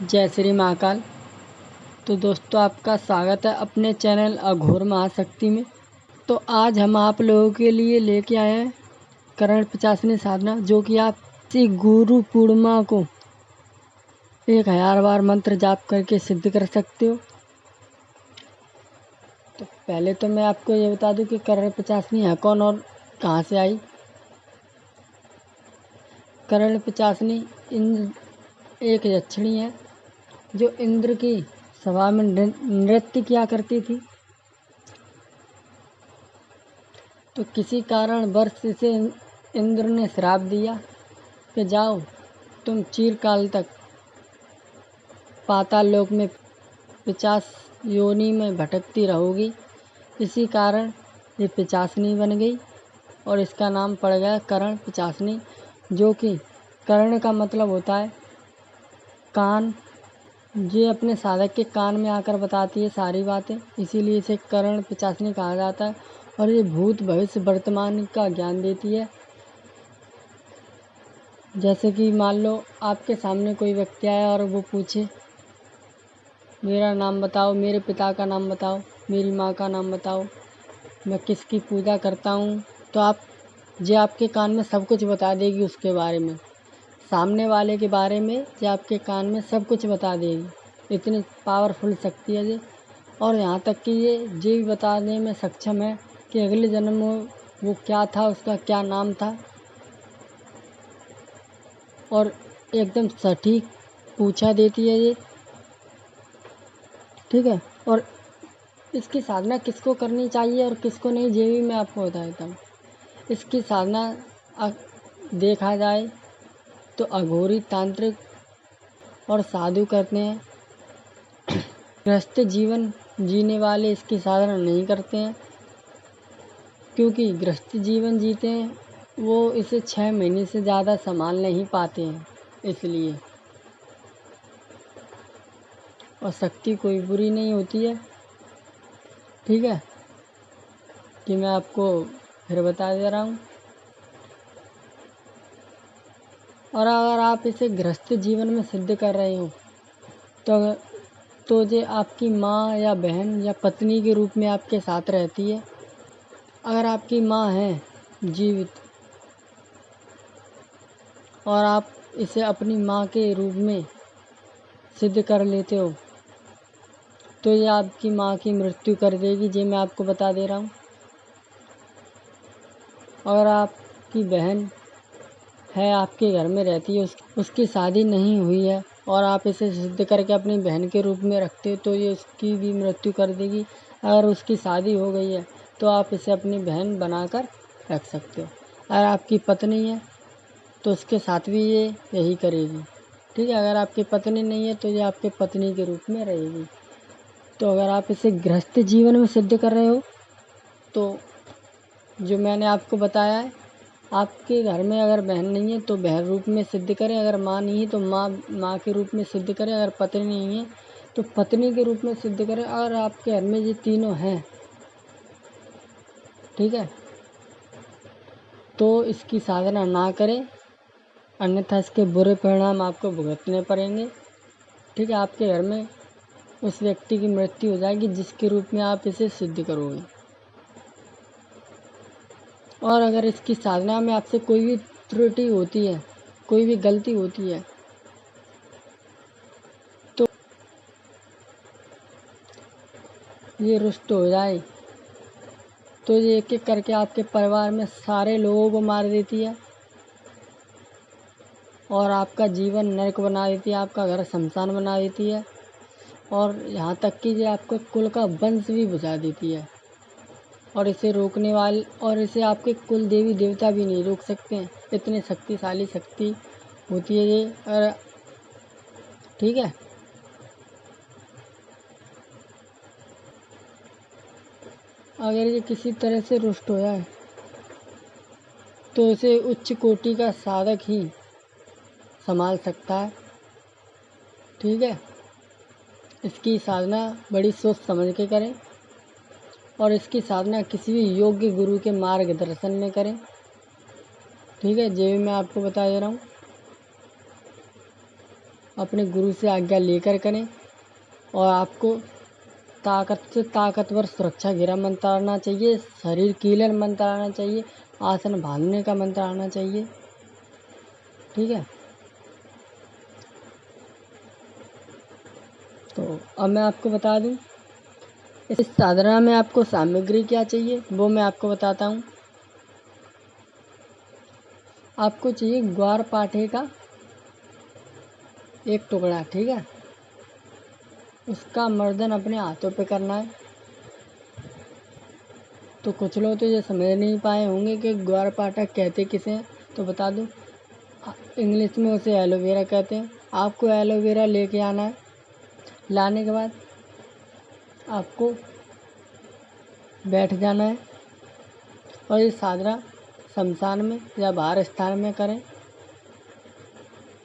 जय श्री महाकाल। तो दोस्तों, आपका स्वागत है अपने चैनल अघोर महाशक्ति में। तो आज हम आप लोगों के लिए लेके आए हैं करण 50वीं साधना, जो कि आप इसी गुरु पूर्णिमा को 1000 बार मंत्र जाप करके सिद्ध कर सकते हो। तो पहले तो मैं आपको ये बता दूं कि करण 50वीं है कौन और कहाँ से आई। करण 50वीं इंद्र एक यक्षिणी है जो इंद्र की सभा में नृत्य किया करती थी। तो किसी कारण वर्ष से इंद्र ने श्राप दिया कि जाओ, तुम चिरकाल तक पाताल लोक में 50 योनि में भटकती रहोगी। इसी कारण ये 50वीं बन गई और इसका नाम पड़ गया करण 50वीं, जो कि कर्ण का मतलब होता है कान। ये अपने साधक के कान में आकर बताती है सारी बातें, इसीलिए इसे करण 50वीं कहा जाता है। और ये भूत भविष्य वर्तमान का ज्ञान देती है। जैसे कि मान लो आपके सामने कोई व्यक्ति आया और वो पूछे, मेरा नाम बताओ, मेरे पिता का नाम बताओ, मेरी माँ का नाम बताओ, मैं किसकी पूजा करता हूँ, तो आपके कान में सब कुछ बता देगी उसके बारे में, सामने वाले के बारे में ये आपके कान में सब कुछ बता देगी। इतनी पावरफुल शक्ति है ये। और यहाँ तक कि ये भी बताने में सक्षम है कि अगले जन्म में वो क्या था, उसका क्या नाम था, और एकदम सटीक पूछा देती है ये। ठीक है। और इसकी साधना किसको करनी चाहिए और किसको नहीं, ये भी मैं आपको बता देता हूँ। इसकी साधना देखा जाए तो अघोरी, तांत्रिक और साधु करते हैं। गृहस्थ जीवन जीने वाले इसकी साधना नहीं करते हैं, क्योंकि गृहस्थ जीवन जीते हैं वो इसे 6 महीने से ज़्यादा संभाल नहीं पाते हैं, इसलिए। और शक्ति कोई बुरी नहीं होती है। ठीक है, कि मैं आपको फिर बता दे रहा हूँ। और अगर आप इसे गृहस्थ जीवन में सिद्ध कर रहे हो तो ये आपकी माँ या बहन या पत्नी के रूप में आपके साथ रहती है। अगर आपकी माँ है जीवित और आप इसे अपनी माँ के रूप में सिद्ध कर लेते हो, तो ये आपकी माँ की मृत्यु कर देगी, ये मैं आपको बता दे रहा हूँ। अगर आपकी बहन है, आपके घर में रहती है, उसकी शादी नहीं हुई है और आप इसे सिद्ध करके अपनी बहन के रूप में रखते हो, तो ये उसकी भी मृत्यु कर देगी। अगर उसकी शादी हो गई है तो आप इसे अपनी बहन बनाकर रख सकते हो। अगर आपकी पत्नी है तो उसके साथ भी ये यही करेगी। ठीक है। अगर आपकी पत्नी नहीं है तो ये आपके पत्नी के रूप में रहेगी। तो अगर आप इसे गृहस्थ जीवन में सिद्ध कर रहे हो तो जो मैंने आपको बताया है, आपके घर में अगर बहन नहीं है तो बहन रूप में सिद्ध करें, अगर माँ नहीं है तो माँ के रूप में सिद्ध करें, अगर पत्नी नहीं है तो पत्नी के रूप में सिद्ध करें। अगर आपके घर में ये तीनों हैं, ठीक है, तो इसकी साधना ना करें, अन्यथा इसके बुरे परिणाम आपको भुगतने पड़ेंगे। ठीक है। आपके घर में उस व्यक्ति की मृत्यु हो जाएगी जिसके रूप में आप इसे सिद्ध करोगे। और अगर इसकी साधना में आपसे कोई भी त्रुटि होती है, कोई भी गलती होती है, तो ये रुष्ट हो जाए तो ये एक एक करके आपके परिवार में सारे लोगों को मार देती है और आपका जीवन नरक बना देती है, आपका घर शमशान बना देती है। और यहाँ तक कि ये आपके कुल का वंश भी बुझा देती है। और इसे रोकने वाले, और इसे आपके कुल देवी देवता भी नहीं रोक सकते हैं, इतनी शक्तिशाली शक्ति होती है ये। और ठीक है। अगर ये किसी तरह से रुष्ट हो जाए तो इसे उच्च कोटि का साधक ही संभाल सकता है। ठीक है। इसकी साधना बड़ी सोच समझ के करें और इसकी साधना किसी भी योग्य गुरु के मार्गदर्शन में करें। ठीक है, ये भी मैं आपको बता दे रहा हूँ। अपने गुरु से आज्ञा लेकर करें। और आपको ताकत से ताकतवर सुरक्षा घेरा मंत्र आना चाहिए, शरीर कीलन मंत्र आना चाहिए, आसन बांधने का मंत्र आना चाहिए। ठीक है, तो अब मैं आपको बता दूं इस साधना में आपको सामग्री क्या चाहिए, वो मैं आपको बताता हूँ। आपको चाहिए ग्वार पाठे का एक टुकड़ा। ठीक है, उसका मर्दन अपने हाथों पे करना है। तो कुछ लोग तो ये समझ नहीं पाए होंगे कि ग्वार पाठा कहते किसे हैं, तो बता दूं इंग्लिश में उसे एलोवेरा कहते हैं। आपको एलोवेरा लेके आना है। लाने के बाद आपको बैठ जाना है और ये साधना शमशान में या बाहर स्थान में करें।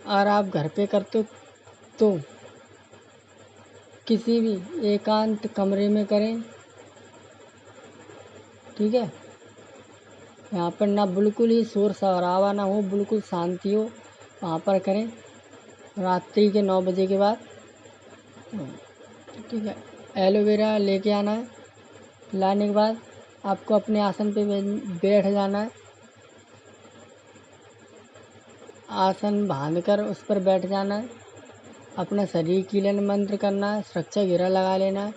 और आप घर पे करते हो तो किसी भी एकांत कमरे में करें। ठीक है, यहाँ पर ना बिल्कुल ही शोर शराबा ना हो, बिल्कुल शांति हो, वहाँ पर करें रात्रि के 9 बजे के बाद। ठीक है, एलोवेरा लेके आना है। लाने के बाद आपको अपने आसन पे बैठ जाना है। आसन बांधकर उस पर बैठ जाना है। अपना शरीर कीलन मंत्र करना है, सुरक्षा घेरा लगा लेना है।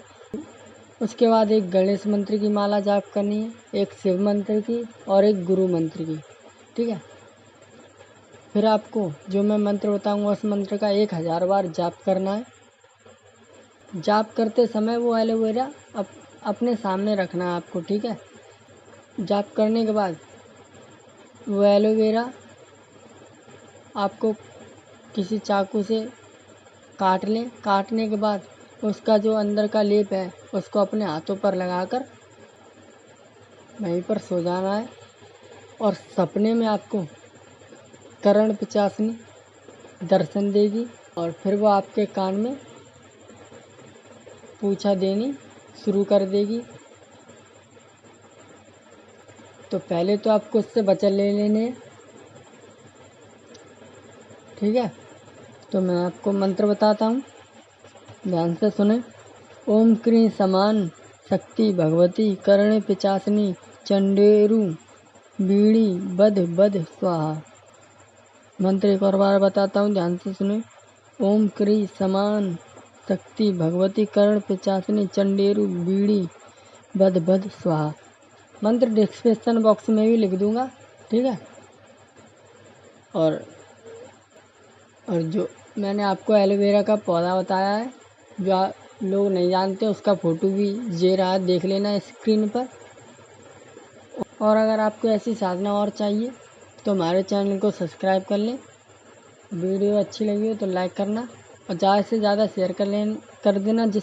उसके बाद एक गणेश मंत्र की माला जाप करनी है, एक शिव मंत्र की और एक गुरु मंत्र की। ठीक है, फिर आपको जो मैं मंत्र बताऊंगा उस मंत्र का 1000 बार जाप करना है। जाप करते समय वो एलोवेरा अपने सामने रखना है आपको। ठीक है, जाप करने के बाद वो एलोवेरा आपको किसी चाकू से काट लें। काटने के बाद उसका जो अंदर का लेप है उसको अपने हाथों पर लगाकर वहीं पर सो जाना है। और सपने में आपको कर्ण पिशाचनी दर्शन देगी और फिर वो आपके कान में पूछा देनी शुरू कर देगी। तो पहले तो आपको उससे बचन ले लेने। ठीक है, तो मैं आपको मंत्र बताता हूँ, ध्यान से सुने। ओम क्रीं समान शक्ति भगवती कर्णे पिचासनी चंडेरु बीड़ी बध बध स्वाहा। मंत्र एक और बार बताता हूँ, ध्यान से सुने। ओम क्रीं समान शक्ति भगवती कर्ण पिचासनी चंडेरु बीड़ी बध बध स्वाहा। मंत्र डिस्क्रिप्शन बॉक्स में भी लिख दूंगा। ठीक है, और जो मैंने आपको एलोवेरा का पौधा बताया है, जो लोग नहीं जानते, उसका फ़ोटो भी ये रहा, देख लेना स्क्रीन पर। और अगर आपको ऐसी साधना और चाहिए तो हमारे चैनल को सब्सक्राइब कर लें। वीडियो अच्छी लगी हो तो लाइक करना और ज़्यादा से ज़्यादा शेयर कर देना, जिस